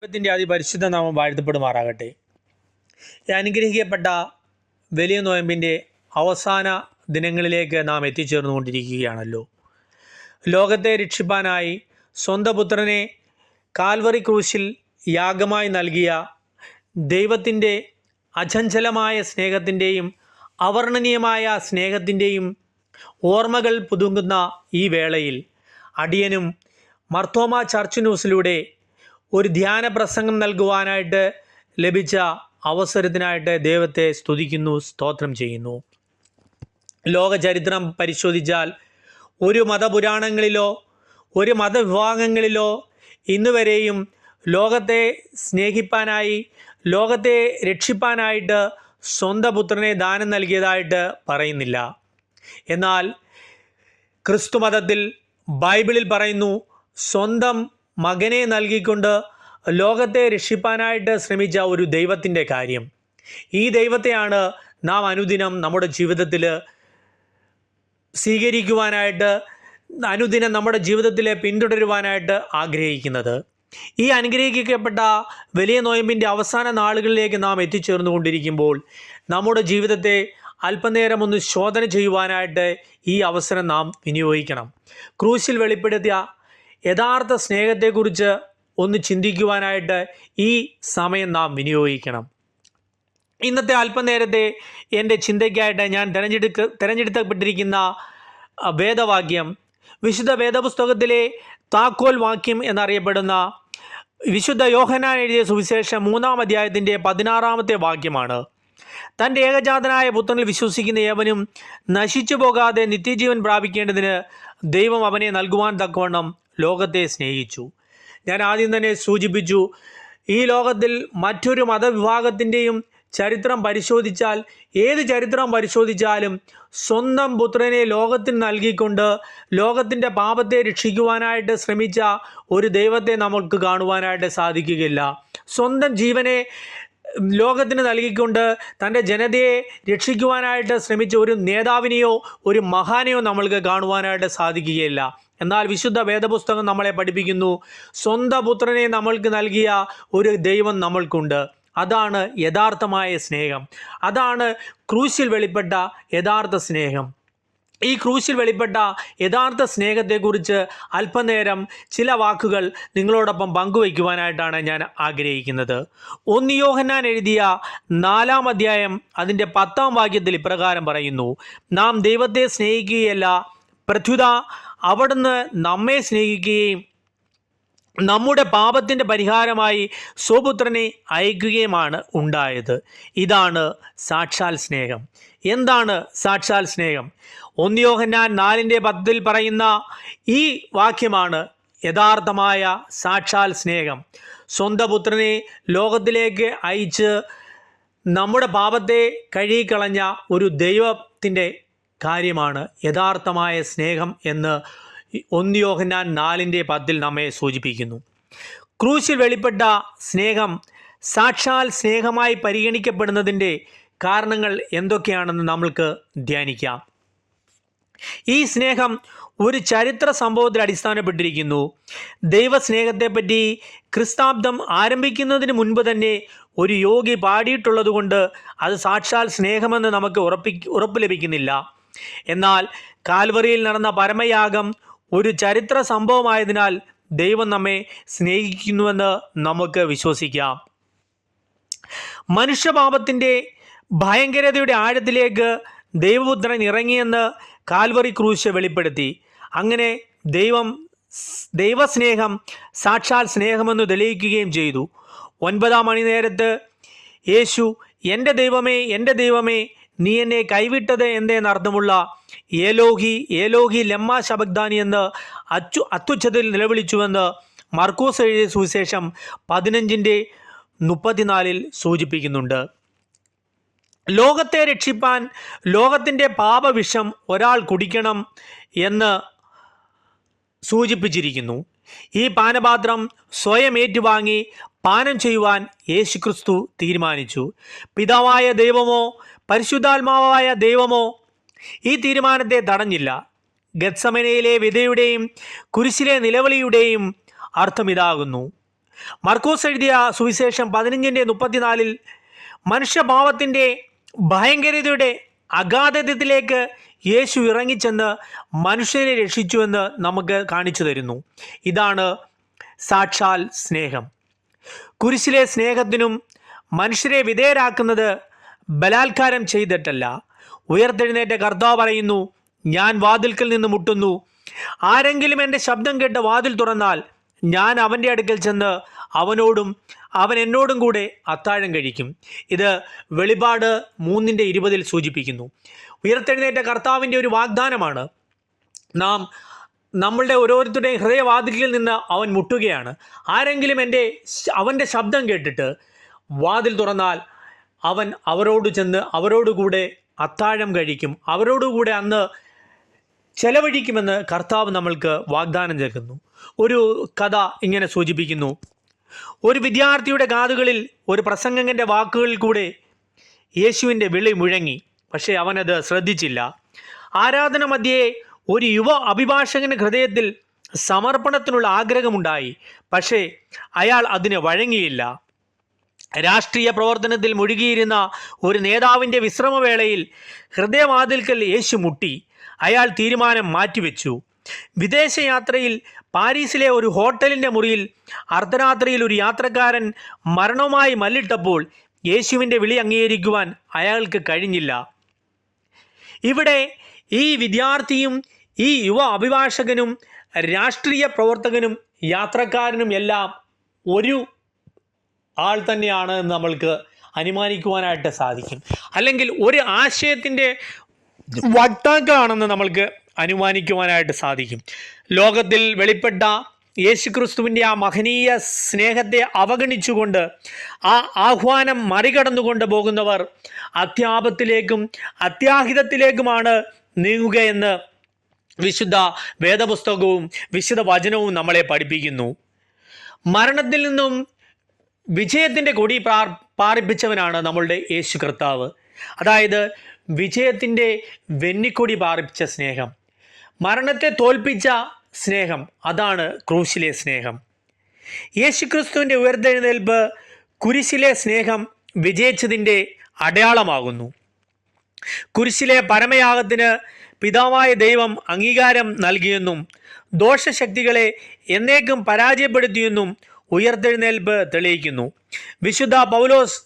ദൈവത്തിൻ്റെ അതിപരിശുദ്ധ നാമം വാഴ്ത്തപ്പെടുമാറാകട്ടെ. ഈ അനുഗ്രഹിക്കപ്പെട്ട വലിയ നോയമ്പിൻ്റെ അവസാന ദിനങ്ങളിലേക്ക് നാം എത്തിച്ചേർന്നുകൊണ്ടിരിക്കുകയാണല്ലോ. ലോകത്തെ രക്ഷിപ്പാനായി സ്വന്തം പുത്രനെ കാൽവറി ക്രൂശിൽ യാഗമായി നൽകിയ ദൈവത്തിൻ്റെ അചഞ്ചലമായ സ്നേഹത്തിൻ്റെയും അവർണ്ണനീയമായ സ്നേഹത്തിൻ്റെയും ഓർമ്മകൾ പുതുങ്ങുന്ന ഈ വേളയിൽ അടിയനും മർത്തോമ ചർച്ച് ന്യൂസിലൂടെ ഒരു ധ്യാന പ്രസംഗം നൽകുവാനായിട്ട് ലഭിച്ച അവസരത്തിനായിട്ട് ദൈവത്തെ സ്തുതിക്കുന്നു, സ്തോത്രം ചെയ്യുന്നു. ലോക ചരിത്രം പരിശോധിച്ചാൽ ഒരു മതപുരാണങ്ങളിലോ ഒരു മതവിഭാഗങ്ങളിലോ ഇന്നുവരെയും ലോകത്തെ സ്നേഹിപ്പാനായി, ലോകത്തെ രക്ഷിപ്പാനായിട്ട് സ്വന്തം പുത്രനെ ദാനം നൽകിയതായിട്ട് പറയുന്നില്ല. എന്നാൽ ക്രിസ്തു മതത്തിൽ ബൈബിളിൽ പറയുന്നു, സ്വന്തം മകനെ നൽകിക്കൊണ്ട് ലോകത്തെ രക്ഷിപ്പാനായിട്ട് ശ്രമിച്ച ഒരു ദൈവത്തിൻ്റെ കാര്യം. ഈ ദൈവത്തെയാണ് നാം അനുദിനം നമ്മുടെ ജീവിതത്തിൽ സ്വീകരിക്കുവാനായിട്ട്, അനുദിനം നമ്മുടെ ജീവിതത്തിൽ പിന്തുടരുവാനായിട്ട് ആഗ്രഹിക്കുന്നത്. ഈ അനുഗ്രഹിക്കപ്പെട്ട വലിയ നോയമ്പിൻ്റെ അവസാന നാളുകളിലേക്ക് നാം എത്തിച്ചേർന്നുകൊണ്ടിരിക്കുമ്പോൾ നമ്മുടെ ജീവിതത്തെ അല്പനേരം ഒന്ന് ശോധന ചെയ്യുവാനായിട്ട് ഈ അവസരം നാം വിനിയോഗിക്കണം. ക്രൂശിൽ വെളിപ്പെടുത്തിയ യഥാർത്ഥ സ്നേഹത്തെക്കുറിച്ച് ഒന്ന് ചിന്തിക്കുവാനായിട്ട് ഈ സമയം നാം വിനിയോഗിക്കണം. ഇന്നത്തെ അല്പനേരത്തെ എൻ്റെ ചിന്തയ്ക്കായിട്ട് ഞാൻ തിരഞ്ഞെടുക്കപ്പെട്ടിരിക്കുന്ന വേദവാക്യം വിശുദ്ധ വേദപുസ്തകത്തിലെ താക്കോൽ വാക്യം എന്നറിയപ്പെടുന്ന വിശുദ്ധ യോഹന്നാൻ എഴുതിയ സുവിശേഷം 3-ാം അധ്യായത്തിൻ്റെ 16-ാമത്തെ വാക്യമാണ്. തൻ്റെ ഏകജാതനായ പുത്രനിൽ വിശ്വസിക്കുന്ന ഏവനും നശിച്ചു പോകാതെ നിത്യജീവൻ പ്രാപിക്കേണ്ടതിന് ദൈവം അവനെ നൽകുവാൻ തക്കവണ്ണം ലോകത്തെ സ്നേഹിച്ചു. ഞാൻ ആദ്യം തന്നെ സൂചിപ്പിച്ചു, ഈ ലോകത്തിൽ മറ്റൊരു മതവിഭാഗത്തിൻ്റെയും ചരിത്രം പരിശോധിച്ചാൽ, ഏത് ചരിത്രം പരിശോധിച്ചാലും സ്വന്തം പുത്രനെ ലോകത്തിന് നൽകിക്കൊണ്ട് ലോകത്തിൻ്റെ പാപത്തെ രക്ഷിക്കുവാനായിട്ട് ശ്രമിച്ച ഒരു ദൈവത്തെ നമുക്ക് കാണുവാനായിട്ട് സാധിക്കുകയില്ല. സ്വന്തം ജീവനെ ലോകത്തിന് നൽകിക്കൊണ്ട് തൻ്റെ ജനതയെ രക്ഷിക്കുവാനായിട്ട് ശ്രമിച്ച ഒരു നേതാവിനെയോ ഒരു മഹാനെയോ നമ്മൾക്ക് കാണുവാനായിട്ട് സാധിക്കുകയില്ല. എന്നാൽ വിശുദ്ധ വേദപുസ്തകം നമ്മളെ പഠിപ്പിക്കുന്നു, സ്വന്തം പുത്രനെ നമ്മൾക്ക് നൽകിയ ഒരു ദൈവം നമ്മൾക്കുണ്ട്. അതാണ് യഥാർത്ഥമായ സ്നേഹം. അതാണ് ക്രൂശിൽ വെളിപ്പെട്ട യഥാർത്ഥ സ്നേഹം. ഈ ക്രൂശിൽ വെളിപ്പെട്ട യഥാർത്ഥ സ്നേഹത്തെക്കുറിച്ച് അല്പനേരം ചില വാക്കുകൾ നിങ്ങളോടൊപ്പം പങ്കുവയ്ക്കുവാനായിട്ടാണ് ഞാൻ ആഗ്രഹിക്കുന്നത്. 1 യോഹന്നാൻ എഴുതിയ 4-ാം അധ്യായം അതിൻ്റെ 10-ാം വാക്യത്തിൽ ഇപ്രകാരം പറയുന്നു, നാം ദൈവത്തെ സ്നേഹിക്കുകയല്ല, പ്രത്യുത അവിടുന്ന് നമ്മെ സ്നേഹിക്കുകയും നമ്മുടെ പാപത്തിൻ്റെ പരിഹാരമായി സ്വപുത്രനെ അയക്കുകയുമാണ് ഉണ്ടായത്. ഇതാണ് സാക്ഷാൽ സ്നേഹം. എന്താണ് സാക്ഷാൽ സ്നേഹം? 1 യോഹന്നാൻ 4:10 പറയുന്ന ഈ വാക്യമാണ് യഥാർത്ഥമായ സാക്ഷാൽ സ്നേഹം. സ്വന്തം പുത്രനെ ലോകത്തിലേക്ക് അയച്ച് നമ്മുടെ പാപത്തെ കഴുകിക്കളഞ്ഞ ഒരു ദൈവത്തിൻ്റെ കാര്യമാണ് യഥാർത്ഥമായ സ്നേഹം എന്ന് 1 യോഹന്നാൻ 4:10 നമ്മെ സൂചിപ്പിക്കുന്നു. ക്രൂശിൽ വെളിപ്പെട്ട സ്നേഹം സാക്ഷാൽ സ്നേഹമായി പരിഗണിക്കപ്പെടുന്നതിൻ്റെ കാരണങ്ങൾ എന്തൊക്കെയാണെന്ന് നമ്മൾക്ക് ധ്യാനിക്കാം. ഈ സ്നേഹം ഒരു ചരിത്ര സംഭവത്തിൽ അടിസ്ഥാനപ്പെട്ടിരിക്കുന്നു. ദൈവസ്നേഹത്തെപ്പറ്റി ക്രിസ്താബ്ദം ആരംഭിക്കുന്നതിന് മുൻപ് തന്നെ ഒരു യോഗി പാടിയിട്ടുള്ളത് കൊണ്ട് അത് സാക്ഷാൽ സ്നേഹമെന്ന് നമുക്ക് ഉറപ്പ് ലഭിക്കുന്നില്ല. എന്നാൽ കാൽവറിയിൽ നടന്ന പരമയാഗം ഒരു ചരിത്ര സംഭവമായതിനാൽ ദൈവം നമ്മെ സ്നേഹിക്കുന്നുവെന്ന് നമുക്ക് വിശ്വസിക്കാം. മനുഷ്യപാപത്തിൻ്റെ ഭയങ്കരതയുടെ ആഴത്തിലേക്ക് ദൈവപുത്രൻ ഇറങ്ങിയെന്ന് കാൽവറി ക്രൂശ് വെളിപ്പെടുത്തി. അങ്ങനെ ദൈവസ്നേഹം സാക്ഷാൽ സ്നേഹമെന്ന് തെളിയിക്കുകയും ചെയ്തു. 9-ാം മണിനേരത്ത് യേശു എൻ്റെ ദൈവമേ, എൻ്റെ ദൈവമേ, നീ എന്നെ കൈവിട്ടത് എന്നർത്ഥമുള്ള ഏലോഹി ഏലോഹി ലമ്മ ശബക്താനി എന്ന് അത്യുച്ചത്തിൽ നിലവിളിച്ചുവെന്ന് മർക്കോസ് എഴുതിയ സുവിശേഷം 15:34 സൂചിപ്പിക്കുന്നുണ്ട്. ലോകത്തെ രക്ഷിപ്പാൻ ലോകത്തിൻ്റെ പാപവിഷം ഒരാൾ കുടിക്കണം എന്ന് സൂചിപ്പിച്ചിരിക്കുന്നു. ഈ പാനപാത്രം സ്വയം ഏറ്റുവാങ്ങി പാനം ചെയ്യുവാൻ യേശുക്രിസ്തു തീരുമാനിച്ചു. പിതാവായ ദൈവമോ പരിശുദ്ധാത്മാവായ ദൈവമോ ഈ തീരുമാനത്തെ തടഞ്ഞില്ല. ഗത്സമനയിലെ വിധയുടെയും കുരിശിലെ നിലവിളിയുടെയും അർത്ഥം ഇതാകുന്നു: മർക്കോസ് എഴുതിയ സുവിശേഷം 15:34 മനുഷ്യഭാവത്തിൻ്റെ ഭയങ്കരതയുടെ അഗാധതയിലേക്ക് യേശു ഇറങ്ങിച്ചെന്ന് മനുഷ്യനെ രക്ഷിച്ചുവെന്ന് നമുക്ക് കാണിച്ചു തരുന്നു. ഇതാണ് സാക്ഷാൽ സ്നേഹം. കുരിശിലെ സ്നേഹത്തിനും മനുഷ്യരെ വിധേയരാക്കുന്നത് ബലാത്കാരം ചെയ്തിട്ടല്ല. ഉയർത്തെഴുന്നേറ്റ കർത്താവ് പറയുന്നു, ഞാൻ വാതിൽക്കൽ നിന്ന് മുട്ടുന്നു, ആരെങ്കിലും എൻ്റെ ശബ്ദം കേട്ട് വാതിൽ തുറന്നാൽ ഞാൻ അവൻ്റെ അടുക്കൽ ചെന്ന് അവനോടും അവൻ എന്നോടും കൂടെ അത്താഴം കഴിക്കും. ഇത് വെളിപാട് 3:20 സൂചിപ്പിക്കുന്നു. ഉയർത്തെഴുന്നേറ്റ കർത്താവിൻ്റെ ഒരു വാഗ്ദാനമാണ്. നമ്മളുടെ ഓരോരുത്തരുടെയും ഹൃദയവാതിലിൽ നിന്ന് അവൻ മുട്ടുകയാണ്. ആരെങ്കിലും അവൻ്റെ ശബ്ദം കേട്ടിട്ട് വാതിൽ തുറന്നാൽ അവൻ അവരോട് ചെന്ന് അവരോടുകൂടെ അത്താഴം കഴിക്കും, അവരോടുകൂടെ അന്ന് ചെലവഴിക്കുമെന്ന് കർത്താവ് നമ്മൾക്ക് വാഗ്ദാനം നൽകുന്നു. ഒരു കഥ ഇങ്ങനെ സൂചിപ്പിക്കുന്നു. ഒരു വിദ്യാർത്ഥിയുടെ കാതുകളിൽ ഒരു പ്രസംഗകൻ്റെ വാക്കുകളിൽ കൂടെ യേശുവിൻ്റെ വിളി മുഴങ്ങി. പക്ഷേ അവനത് ശ്രദ്ധിച്ചില്ല. ആരാധന മധ്യേ ഒരു യുവ അഭിഭാഷകൻ്റെ ഹൃദയത്തിൽ സമർപ്പണത്തിനുള്ള ആഗ്രഹമുണ്ടായി. പക്ഷേ അയാൾ അതിന് വഴങ്ങിയില്ല. രാഷ്ട്രീയ പ്രവർത്തനത്തിൽ മുഴുകിയിരുന്ന ഒരു നേതാവിൻ്റെ വിശ്രമവേളയിൽ ഹൃദയവാതിൽക്കൽ യേശു മുട്ടി. അയാൾ തീരുമാനം മാറ്റിവെച്ചു. വിദേശയാത്രയിൽ പാരീസിലെ ഒരു ഹോട്ടലിൻ്റെ മുറിയിൽ അർദ്ധരാത്രിയിൽ ഒരു യാത്രക്കാരൻ മരണവുമായി മല്ലിട്ടപ്പോൾ യേശുവിൻ്റെ വിളി അംഗീകരിക്കുവാൻ അയാൾക്ക് കഴിഞ്ഞില്ല. ഇവിടെ ഈ വിദ്യാർത്ഥിയും ഈ യുവ അഭിഭാഷകനും രാഷ്ട്രീയ പ്രവർത്തകനും യാത്രക്കാരനും എല്ലാം ഒരു ആൾ തന്നെയാണ് എന്ന് നമ്മൾക്ക് അനുമാനിക്കുവാനായിട്ട് സാധിക്കും. അല്ലെങ്കിൽ ഒരു ആശയത്തിൻ്റെ വക്താക്കളാണെന്ന് നമ്മൾക്ക് അനുമാനിക്കുവാനായിട്ട് സാധിക്കും. ലോകത്തിൽ വെളിപ്പെട്ട യേശുക്രിസ്തുവിൻ്റെ ആ മഹനീയ സ്നേഹത്തെ അവഗണിച്ചുകൊണ്ട് ആ ആഹ്വാനം മറികടന്നുകൊണ്ട് പോകുന്നവർ അത്യാപത്തിലേക്കും അത്യാഹിതത്തിലേക്കുമാണ് നീങ്ങുകയെന്ന് വിശുദ്ധ വേദപുസ്തകവും വിശുദ്ധ വചനവും നമ്മളെ പഠിപ്പിക്കുന്നു. മരണത്തിൽ നിന്നും വിജയത്തിൻ്റെ കൊടി പാറിപ്പിച്ചവനാണ് നമ്മളുടെ യേശു കർത്താവ്. അതായത് വിജയത്തിൻ്റെ വെന്നിക്കൊടി പാറിപ്പിച്ച സ്നേഹം, മരണത്തെ തോൽപ്പിച്ച സ്നേഹം, അതാണ് ക്രൂശിലെ സ്നേഹം. യേശുക്രിസ്തുവിൻ്റെ ഉയർത്തെഴുന്നേൽപ്പ് കുരിശിലെ സ്നേഹം വിജയിച്ചതിൻ്റെ അടയാളമാകുന്നു. കുരിശിലെ പരമയാഗത്തിന് പിതാവായ ദൈവം അംഗീകാരം നൽകിയെന്നും ദോഷശക്തികളെ എന്നേക്കും പരാജയപ്പെടുത്തിയെന്നും ഉയർത്തെഴുന്നേൽപ്പ് തെളിയിക്കുന്നു. വിശുദ്ധ പൗലോസ്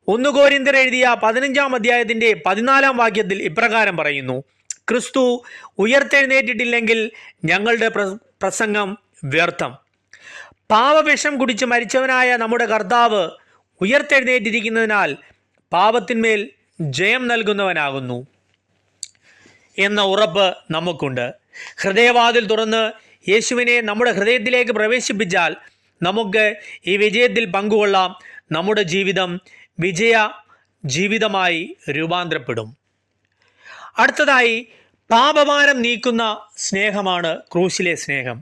1 കൊരിന്ത്യർ എഴുതിയ 15-ാം അധ്യായത്തിൻ്റെ 14-ാം വാക്യത്തിൽ ഇപ്രകാരം പറയുന്നു, ക്രിസ്തു ഉയർത്തെഴുന്നേറ്റിട്ടില്ലെങ്കിൽ ഞങ്ങളുടെ പ്രസംഗം വ്യർത്ഥം. പാപവിഷം കുടിച്ച് മരിച്ചവനായ നമ്മുടെ കർത്താവ് ഉയർത്തെഴുന്നേറ്റിരിക്കുന്നതിനാൽ പാപത്തിന്മേൽ ജയം നൽകുന്നവനാകുന്നു എന്ന ഉറപ്പ് നമുക്കുണ്ട്. ഹൃദയവാതിൽ തുറന്ന് യേശുവിനെ നമ്മുടെ ഹൃദയത്തിലേക്ക് പ്രവേശിപ്പിച്ചാൽ നമുക്ക് ഈ വിജയത്തിൽ പങ്കുകൊള്ളാം. നമ്മുടെ ജീവിതം വിജയ ജീവിതമായി രൂപാന്തരപ്പെടും. അടുത്തതായി പാപഭാരം നീക്കുന്ന സ്നേഹമാണ് ക്രൂശിലെ സ്നേഹം.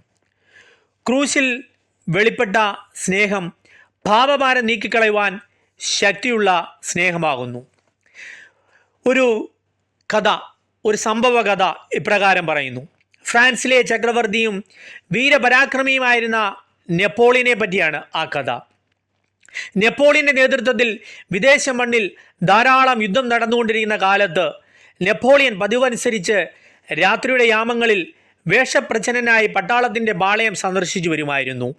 ക്രൂശിൽ വെളിപ്പെട്ട സ്നേഹം പാപഭാരം നീക്കിക്കളയുവാൻ ശക്തിയുള്ള സ്നേഹമാകുന്നു. ഒരു സംഭവ കഥ ഇപ്രകാരം പറയുന്നു. ഫ്രാൻസിലെ ചക്രവർത്തിയും വീരപരാക്രമിയുമായിരുന്ന നെപ്പോളിയനെ പറ്റിയാണ് ആ കഥ. നെപ്പോളിയൻ്റെ നേതൃത്വത്തിൽ വിദേശ മണ്ണിൽ ധാരാളം യുദ്ധം നടന്നുകൊണ്ടിരിക്കുന്ന കാലത്ത് നെപ്പോളിയൻ പതിവനുസരിച്ച് രാത്രിയുടെ യാമങ്ങളിൽ വേഷപ്രച്ഛന്നനായി പട്ടാളത്തിൻ്റെ പാളയം സന്ദർശിച്ചു വരുമായിരുന്നു.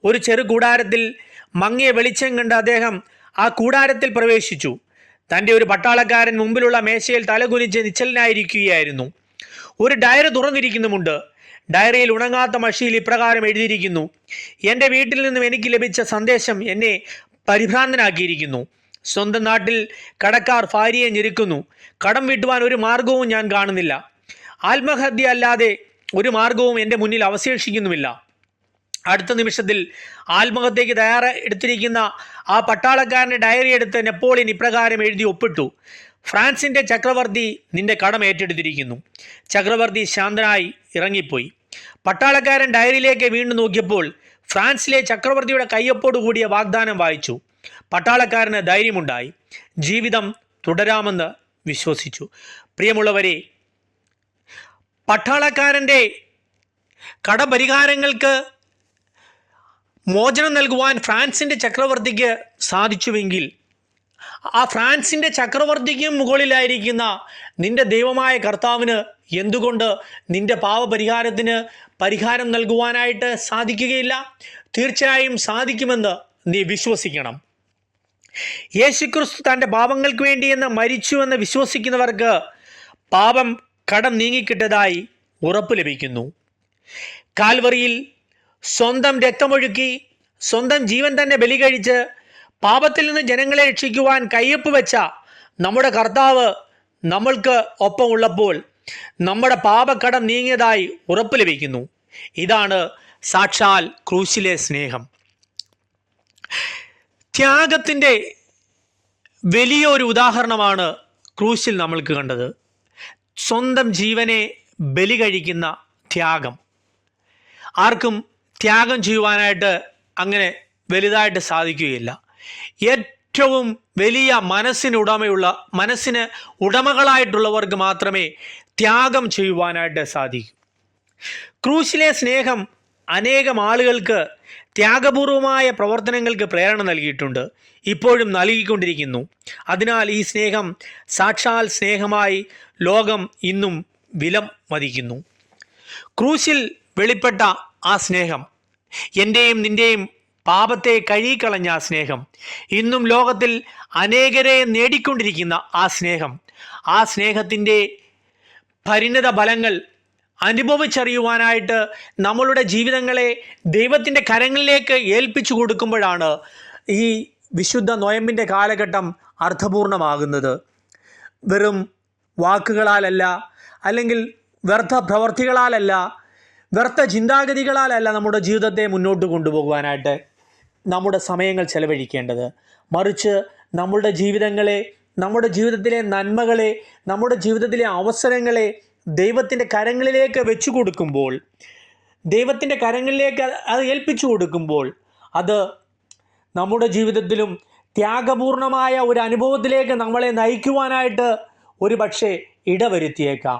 ഒരു ചെറു കൂടാരത്തിൽ മങ്ങിയ വെളിച്ചം കണ്ട് അദ്ദേഹം ആ കൂടാരത്തിൽ പ്രവേശിച്ചു. തൻ്റെ ഒരു പട്ടാളക്കാരൻ മുമ്പിലുള്ള മേശയിൽ തലകുനിച്ച് നിശ്ചലനായിരിക്കുകയായിരുന്നു. ഒരു ഡയറി തുറന്നിരിക്കുന്നുമുണ്ട്. ഡയറിയിൽ ഉണങ്ങാത്ത മഷിയിൽ ഇപ്രകാരം എഴുതിയിരിക്കുന്നു: എൻ്റെ വീട്ടിൽ നിന്നും എനിക്ക് ലഭിച്ച സന്ദേശം എന്നെ പരിഭ്രാന്തനാക്കിയിരിക്കുന്നു. സ്വന്തം നാട്ടിൽ കടക്കാർ ഭാര്യയെ ഞെരുക്കുന്നു. കടം വീട്ടുവാൻ ഒരു മാർഗവും ഞാൻ കാണുന്നില്ല. ആത്മഹത്യ അല്ലാതെ ഒരു മാർഗവും എൻ്റെ മുന്നിൽ അവശേഷിക്കുന്നുമില്ല. അടുത്ത നിമിഷത്തിൽ ആത്മഹത്യയ്ക്ക് എടുത്തിരിക്കുന്ന ആ പട്ടാളക്കാരൻ്റെ ഡയറി എടുത്ത് നെപ്പോളിയൻ ഇപ്രകാരം എഴുതി ഒപ്പിട്ടു: ഫ്രാൻസിൻ്റെ ചക്രവർത്തി നിന്റെ കടം ഏറ്റെടുത്തിരിക്കുന്നു. ചക്രവർത്തി ശാന്തനായി ഇറങ്ങിപ്പോയി. പട്ടാളക്കാരൻ ഡയറിയിലേക്ക് വീണ്ടും നോക്കിയപ്പോൾ ഫ്രാൻസിലെ ചക്രവർത്തിയുടെ കയ്യൊപ്പോടു കൂടിയ വാഗ്ദാനം വായിച്ചു. പട്ടാളക്കാരന് ധൈര്യമുണ്ടായി. ജീവിതം തുടരാമെന്ന് വിശ്വസിച്ചു. പ്രിയമുള്ളവരെ, പട്ടാളക്കാരൻ്റെ കടപരിഹാരങ്ങൾക്ക് മോചനം നൽകുവാൻ ഫ്രാൻസിൻ്റെ ചക്രവർത്തിക്ക് സാധിച്ചുവെങ്കിൽ ആ ഫ്രാൻസിൻ്റെ ചക്രവർത്തിക്കും മുകളിലായിരിക്കുന്ന നിന്റെ ദൈവമായ കർത്താവിന് എന്തുകൊണ്ട് നിന്റെ പാപപരിഹാരത്തിന് പരിഹാരം നൽകുവാനായിട്ട് സാധിക്കുകയില്ല? തീർച്ചയായും സാധിക്കുമെന്ന് നീ വിശ്വസിക്കണം. യേശുക്രിസ്തു തൻ്റെ പാപങ്ങൾക്ക് വേണ്ടിയെന്ന് മരിച്ചുവെന്ന് വിശ്വസിക്കുന്നവർക്ക് പാപം കടം നീങ്ങിക്കിട്ടതായി ഉറപ്പ് ലഭിക്കുന്നു. കാൽവറിയിൽ സ്വന്തം രക്തമൊഴുക്കി സ്വന്തം ജീവൻ തന്നെ ബലി കഴിച്ച് പാപത്തിൽ നിന്ന് ജനങ്ങളെ രക്ഷിക്കുവാൻ കയ്യൊപ്പ് വെച്ച നമ്മുടെ കർത്താവ് നമ്മൾക്ക് ഒപ്പമുള്ളപ്പോൾ നമ്മുടെ പാപക്കടം നീങ്ങിയതായി ഉറപ്പ് ലഭിക്കുന്നു. ഇതാണ് സാക്ഷാൽ ക്രൂശിലെ സ്നേഹം. ത്യാഗത്തിൻ്റെ വലിയൊരു ഉദാഹരണമാണ് ക്രൂശിൽ നമ്മൾക്ക് കണ്ടത്. സ്വന്തം ജീവനെ ബലി കഴിക്കുന്ന ത്യാഗം. ആർക്കും ത്യാഗം ചെയ്യുവാനായിട്ട് അങ്ങനെ വലുതായിട്ട് സാധിക്കുകയില്ല. ഏറ്റവും വലിയ മനസ്സിന് ഉടമകളായിട്ടുള്ളവർക്ക് മാത്രമേ ത്യാഗം ചെയ്യുവാനായിട്ട് സാധിക്കൂ. ക്രൂശിലെ സ്നേഹം അനേകം ആളുകൾക്ക് ത്യാഗപൂർവമായ പ്രവർത്തനങ്ങൾക്ക് പ്രേരണ നൽകിയിട്ടുണ്ട്, ഇപ്പോഴും നൽകിക്കൊണ്ടിരിക്കുന്നു. അതിനാൽ ഈ സ്നേഹം സാക്ഷാൽ സ്നേഹമായി ലോകം ഇന്നും വിലമതിക്കുന്നു. ക്രൂശിൽ വെളിപ്പെട്ട ആ സ്നേഹം, എൻ്റെയും നിൻ്റെയും പാപത്തെ കഴുകിക്കളഞ്ഞ ആ സ്നേഹം, ഇന്നും ലോകത്തിൽ അനേകരെ നേടിക്കൊണ്ടിരിക്കുന്ന ആ സ്നേഹത്തിൻ്റെ പരിണിത ഫലങ്ങൾ അനുഭവിച്ചറിയുവാനായിട്ട് നമ്മളുടെ ജീവിതങ്ങളെ ദൈവത്തിൻ്റെ കരങ്ങളിലേക്ക് ഏൽപ്പിച്ചു കൊടുക്കുമ്പോഴാണ് ഈ വിശുദ്ധ നൊയമ്പിൻ്റെ കാലഘട്ടം അർത്ഥപൂർണമാകുന്നത്. വെറും വാക്കുകളാലല്ല, അല്ലെങ്കിൽ വ്യർത്ഥ പ്രവർത്തികളാലല്ല, വ്യർത്ഥ ചിന്താഗതികളാലല്ല നമ്മുടെ ജീവിതത്തെ മുന്നോട്ട് കൊണ്ടുപോകുവാനായിട്ട് നമ്മുടെ സമയങ്ങൾ ചെലവഴിക്കേണ്ടത്. മറിച്ച് നമ്മളുടെ ജീവിതങ്ങളെ, നമ്മുടെ ജീവിതത്തിലെ നന്മകളെ, നമ്മുടെ ജീവിതത്തിലെ അവസരങ്ങളെ ദൈവത്തിൻ്റെ കരങ്ങളിലേക്ക് വെച്ചു കൊടുക്കുമ്പോൾ, ദൈവത്തിൻ്റെ കരങ്ങളിലേക്ക് അത് ഏൽപ്പിച്ചു കൊടുക്കുമ്പോൾ, അത് നമ്മുടെ ജീവിതത്തിലും ത്യാഗപൂർണമായ ഒരു അനുഭവത്തിലേക്ക് നമ്മളെ നയിക്കുവാനായിട്ട് ഒരു പക്ഷേ ഇടവരുത്തിയേക്കാം.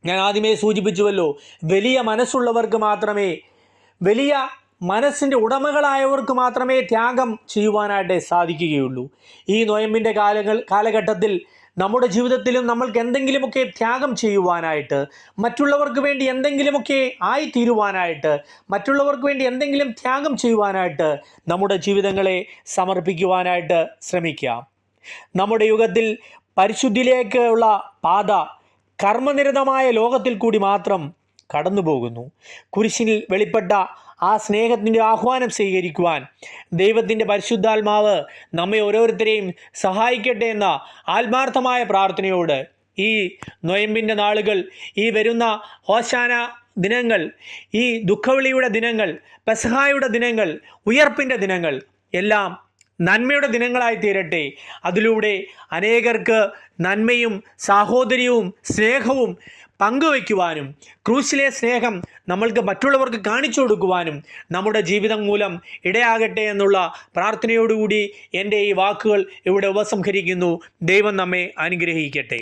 ഞാൻ ആദ്യമേ സൂചിപ്പിച്ചുവല്ലോ, വലിയ മനസ്സുള്ളവർക്ക് മാത്രമേ, വലിയ മനസ്സിൻ്റെ ഉടമകളായവർക്ക് മാത്രമേ ത്യാഗം ചെയ്യുവാനായിട്ട് സാധിക്കുകയുള്ളൂ. ഈ നൊയമ്പിൻ്റെ കാലഘട്ടത്തിൽ നമ്മുടെ ജീവിതത്തിലും നമ്മൾക്ക് എന്തെങ്കിലുമൊക്കെ ത്യാഗം ചെയ്യുവാനായിട്ട്, മറ്റുള്ളവർക്ക് വേണ്ടി എന്തെങ്കിലുമൊക്കെ ആയിത്തീരുവാനായിട്ട്, മറ്റുള്ളവർക്ക് വേണ്ടി എന്തെങ്കിലും ത്യാഗം ചെയ്യുവാനായിട്ട് നമ്മുടെ ജീവിതങ്ങളെ സമർപ്പിക്കുവാനായിട്ട് ശ്രമിക്കാം. നമ്മുടെ യുഗത്തിൽ പരിശുദ്ധിയിലേക്കുള്ള പാത കർമ്മനിരതമായ ലോകത്തിൽ കൂടി മാത്രം കടന്നു പോകുന്നു. കുരിശിൽ വെളിപ്പെട്ട ആ സ്നേഹത്തിൻ്റെ ആഹ്വാനം സ്വീകരിക്കുവാൻ ദൈവത്തിൻ്റെ പരിശുദ്ധാത്മാവ് നമ്മെ ഓരോരുത്തരെയും സഹായിക്കട്ടെ എന്ന ആത്മാർത്ഥമായ പ്രാർത്ഥനയോട് ഈ നൊയമ്പിൻ്റെ നാളുകൾ, ഈ വരുന്ന ഹോശാന ദിനങ്ങൾ, ഈ ദുഃഖവിളിയുടെ ദിനങ്ങൾ, പെസഹായുടെ ദിനങ്ങൾ, ഉയർപ്പിൻ്റെ ദിനങ്ങൾ എല്ലാം നന്മയുടെ ദിനങ്ങളായി തീരട്ടെ. അതിലൂടെ അനേകർക്ക് നന്മയും സാഹോദര്യവും സ്നേഹവും പങ്കുവയ്ക്കുവാനും ക്രൂശിലെ സ്നേഹം നമ്മൾക്ക് മറ്റുള്ളവർക്ക് കാണിച്ചു കൊടുക്കുവാനും നമ്മുടെ ജീവിതം മൂലം ഇടയാകട്ടെ എന്നുള്ള പ്രാർത്ഥനയോടുകൂടി എൻ്റെ ഈ വാക്കുകൾ ഇവിടെ ഉപസംഹരിക്കുന്നു. ദൈവം നമ്മെ അനുഗ്രഹിക്കട്ടെ.